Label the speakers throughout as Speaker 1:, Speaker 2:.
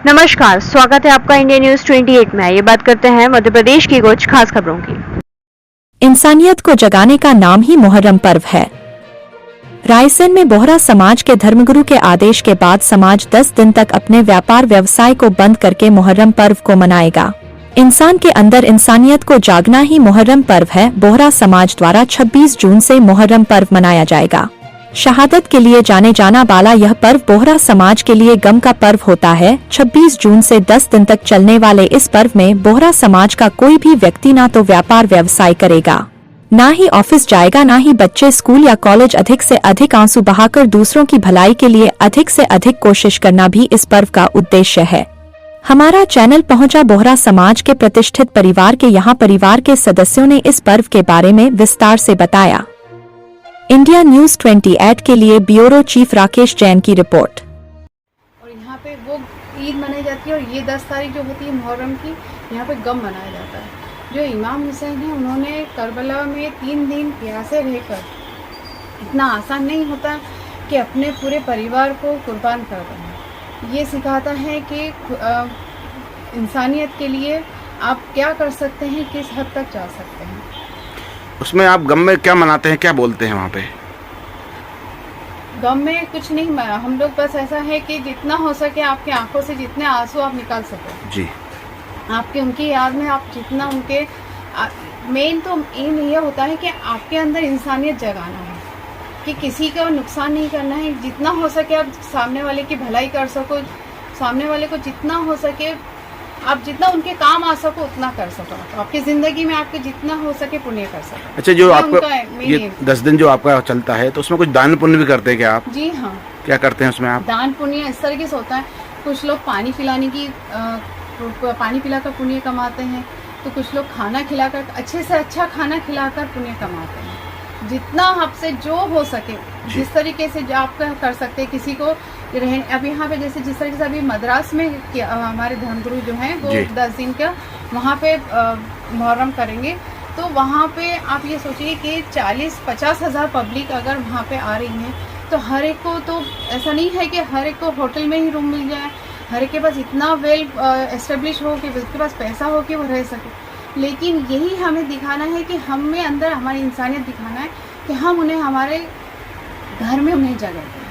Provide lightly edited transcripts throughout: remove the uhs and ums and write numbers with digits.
Speaker 1: नमस्कार, स्वागत है आपका इंडिया न्यूज 28 में। ये बात करते हैं मध्य प्रदेश की कुछ खास खबरों की।
Speaker 2: इंसानियत को जगाने का नाम ही मुहर्रम पर्व है। रायसेन में बोहरा समाज के धर्मगुरु के आदेश के बाद समाज 10 दिन तक अपने व्यापार व्यवसाय को बंद करके मुहर्रम पर्व को मनाएगा। इंसान के अंदर इंसानियत को जागना ही मुहर्रम पर्व है। बोहरा समाज द्वारा 26 जून से मुहर्रम पर्व मनाया जाएगा। शहादत के लिए जाने जाना वाला यह पर्व बोहरा समाज के लिए गम का पर्व होता है। 26 जून से 10 दिन तक चलने वाले इस पर्व में बोहरा समाज का कोई भी व्यक्ति ना तो व्यापार व्यवसाय करेगा, ना ही ऑफिस जाएगा, ना ही बच्चे स्कूल या कॉलेज। अधिक से अधिक आंसू बहाकर दूसरों की भलाई के लिए अधिक से अधिक कोशिश करना भी इस पर्व का उद्देश्य है। हमारा चैनल पहुंचा बोहरा समाज के प्रतिष्ठित परिवार के यहाँ परिवार के सदस्यों ने इस पर्व के बारे में विस्तार से बताया। इंडिया न्यूज 28 के लिए ब्यूरो चीफ राकेश जैन की रिपोर्ट।
Speaker 3: और यहाँ पे वो ईद मनाई जाती है और ये 10 तारीख जो होती है मुहर्रम की, यहाँ पे गम मनाया जाता है। जो इमाम हुसैन है उन्होंने करबला में 3 दिन प्यासे रहकर, इतना आसान नहीं होता कि अपने पूरे परिवार को कुर्बान कर दें। ये सिखाता है कि इंसानियत के लिए आप क्या कर सकते हैं, किस हद तक जा सकते हैं।
Speaker 4: उसमें आप गम में क्या मनाते हैं, क्या बोलते हैं वहाँ पे?
Speaker 3: गम में कुछ नहीं मना, हम लोग बस ऐसा है कि जितना हो सके आपकी आंखों से जितने आंसू आप निकाल सको
Speaker 4: जी,
Speaker 3: आपके उनकी याद में आप जितना उनके मेन तो एम ये होता है कि आपके अंदर इंसानियत जगाना है कि किसी का नुकसान नहीं करना है। जितना हो सके आप सामने वाले की भलाई कर सको, सामने वाले को जितना हो सके आप जितना उनके काम आ सको उतना कर सको। तो आपकी ज़िंदगी में आपके जितना हो सके पुण्य कर सको।
Speaker 4: अच्छा, जो आपका ये 10 दिन जो आपका चलता है तो उसमें कुछ दान पुण्य भी करते हैं क्या आप?
Speaker 3: जी हाँ।
Speaker 4: क्या करते हैं उसमें आप?
Speaker 3: दान पुण्य इस तरीके से होता है, कुछ लोग पानी पिलाने की पानी पिलाकर पुण्य कमाते हैं, तो कुछ लोग खाना खिलाकर, अच्छे से अच्छा खाना खिलाकर पुण्य कमाते हैं। जितना आपसे जो हो सके, जिस तरीके से जो आप कर सकते हैं। किसी को रहने, अब यहाँ पे जैसे जिस तरीके से अभी मद्रास में हमारे धर्मगुरु जो हैं वो 10 दिन का वहाँ पे मुहर्रम करेंगे, तो वहाँ पे आप ये सोचिए कि 40-50 हज़ार पब्लिक अगर वहाँ पे आ रही है, तो हर एक को, तो ऐसा नहीं है कि हर एक को होटल में ही रूम मिल जाए, हर एक के पास इतना वेल एस्टेब्लिश हो कि उसके पास पैसा हो कि वो रह सके। लेकिन यही हमें दिखाना है कि हमें अंदर हमारी इंसानियत दिखाना है कि हम उन्हें हमारे घर में उन्हें जगह दें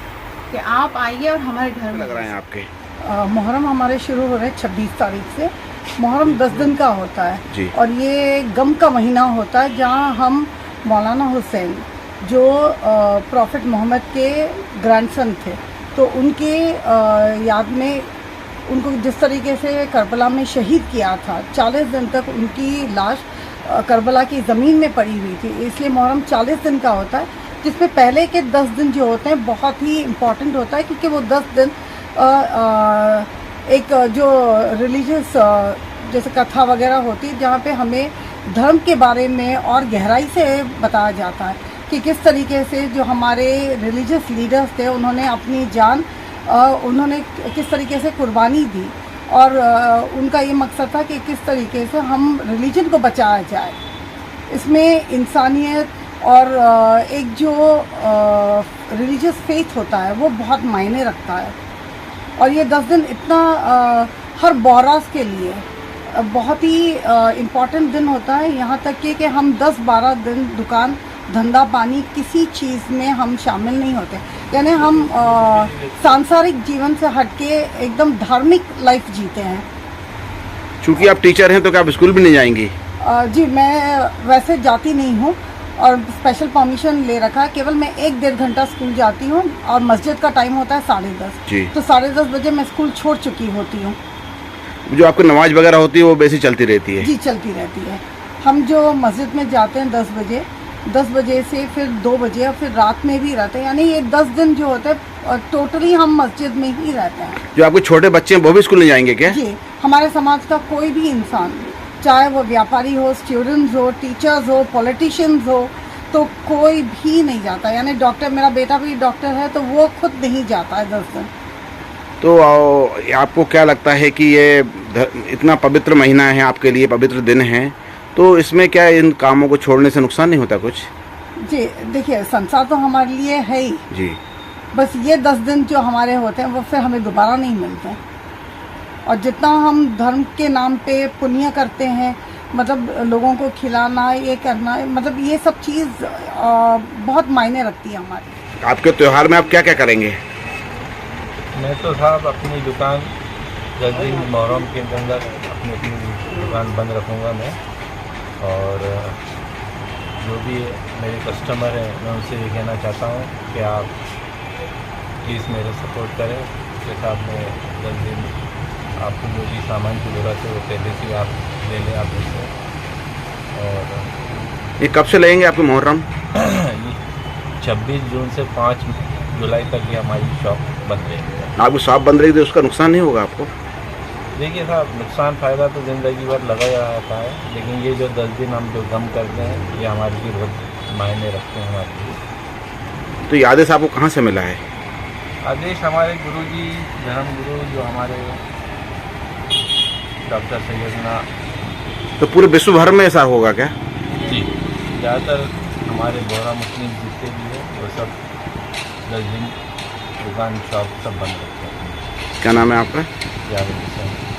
Speaker 3: कि आप आइए और हमारे घर में।
Speaker 4: लग रहा है आपके
Speaker 5: मुहर्रम हमारे शुरू हो रहे हैं 26 तारीख से। मुहर्रम 10 दिन का होता है
Speaker 4: जी।
Speaker 5: और ये गम का महीना होता है, जहाँ हम मौलाना हुसैन जो प्रॉफिट मोहम्मद के ग्रैंडसन थे, तो उनके याद में उनको जिस तरीके से करबला में शहीद किया था, 40 दिन तक उनकी लाश करबला की ज़मीन में पड़ी हुई थी। इसलिए मुहर्रम 40 दिन का होता है, जिसमें पहले के 10 दिन जो होते हैं बहुत ही इम्पॉर्टेंट होता है, क्योंकि वो 10 दिन एक जो रिलीजियस जैसे कथा वगैरह होती है, जहाँ पे हमें धर्म के बारे में और गहराई से बताया जाता है कि किस तरीके से जो हमारे रिलीजियस लीडर्स थे उन्होंने अपनी जान उन्होंने किस तरीके से कुर्बानी दी, और उनका ये मकसद था कि किस तरीके से हम रिलीजन को बचाया जाए। इसमें इंसानियत और एक जो रिलीजियस फेथ होता है वो बहुत मायने रखता है। और ये 10 दिन इतना हर बोहरास के लिए बहुत ही इम्पॉर्टेंट दिन होता है, यहाँ तक कि हम 10-12 दिन दुकान धंधा पानी किसी चीज़ में हम शामिल नहीं होते। यानी हम सांसारिक जीवन से हटके एकदम धार्मिक लाइफ जीते हैं।
Speaker 4: चूँकि आप टीचर हैं तो क्या आप स्कूल भी नहीं जाएंगी?
Speaker 5: जी, मैं वैसे जाती नहीं हूँ और स्पेशल परमिशन ले रखा है। केवल मैं 1-1.5 घंटा स्कूल जाती हूँ और मस्जिद का टाइम होता है 10:30, तो 10:30 बजे मैं स्कूल छोड़ चुकी होती हूँ।
Speaker 4: जो आपकी नमाज वगैरह होती है वो वैसे चलती रहती है? जी,
Speaker 5: चलती रहती है। हम जो मस्जिद में जाते हैं 10 बजे से फिर 2 बजे और फिर रात में भी रहते हैं। यानी ये 10 दिन जो होते हैं टोटली हम मस्जिद में ही रहते हैं।
Speaker 4: जो आपके छोटे बच्चे हैं वो भी स्कूल नहीं जाएंगे क्या?
Speaker 5: जी, हमारे समाज का कोई भी इंसान, चाहे वो व्यापारी हो, स्टूडेंट्स हो, टीचर्स हो, पॉलिटिशियंस हो, तो कोई भी नहीं जाता। यानी डॉक्टर, मेरा बेटा भी डॉक्टर है, तो वो खुद नहीं जाता है 10 दिन।
Speaker 4: तो आपको क्या लगता है कि ये इतना पवित्र महीना है आपके लिए, पवित्र दिन है, तो इसमें क्या इन कामों को छोड़ने से नुकसान नहीं होता कुछ?
Speaker 5: जी देखिए, संसार तो हमारे लिए है ही जी, बस ये 10 दिन जो हमारे होते हैं वो फिर हमें दोबारा नहीं मिलते हैं। और जितना हम धर्म के नाम पे पुण्य करते हैं, मतलब लोगों को खिलाना, ये करना, मतलब ये सब चीज़ बहुत मायने रखती है हमारी।
Speaker 4: आपके त्यौहार में आप क्या क्या करेंगे?
Speaker 6: मैं तो साहब अपनी दुकान 10 दिन मुहर्रम के अंदर अपनी दुकान बंद रखूँगा मैं, और जो भी मेरे कस्टमर हैं मैं उनसे ये कहना चाहता हूँ कि आप प्लीज़ मेरे सपोर्ट करें। उसके साथ में 10 दिन आपको जो भी सामान की ज़रूरत है वो पहले से आप ले लें आप उससे। और
Speaker 4: ये कब से लगेंगे आपके मुहर्रम?
Speaker 6: 26 जून से 5 जुलाई तक ये हमारी शॉप बंद रहेगी।
Speaker 4: आपकी शॉप बंद रहेगी तो उसका नुकसान नहीं होगा आपको?
Speaker 6: देखिए साहब, नुकसान फ़ायदा तो ज़िंदगी भर लगा ही रहता है, लेकिन ये जो 10 दिन हम जो गम करते हैं ये हमारे लिए बहुत मायने रखते हैं हमारे लिए।
Speaker 4: तो ये आदेश आपको कहाँ से मिला है?
Speaker 6: आदेश हमारे गुरुजी, धर्म गुरु जो हमारे डॉक्टर सैयदना।
Speaker 4: तो पूरे विश्व भर में ऐसा होगा क्या?
Speaker 6: जी, ज़्यादातर हमारे बोहरा मुस्लिम जितने भी हैं वो सब 10 दिन दुकान शॉप सब बंद रखते हैं।
Speaker 4: क्या नाम है आपका?
Speaker 6: जावेद हुसैन।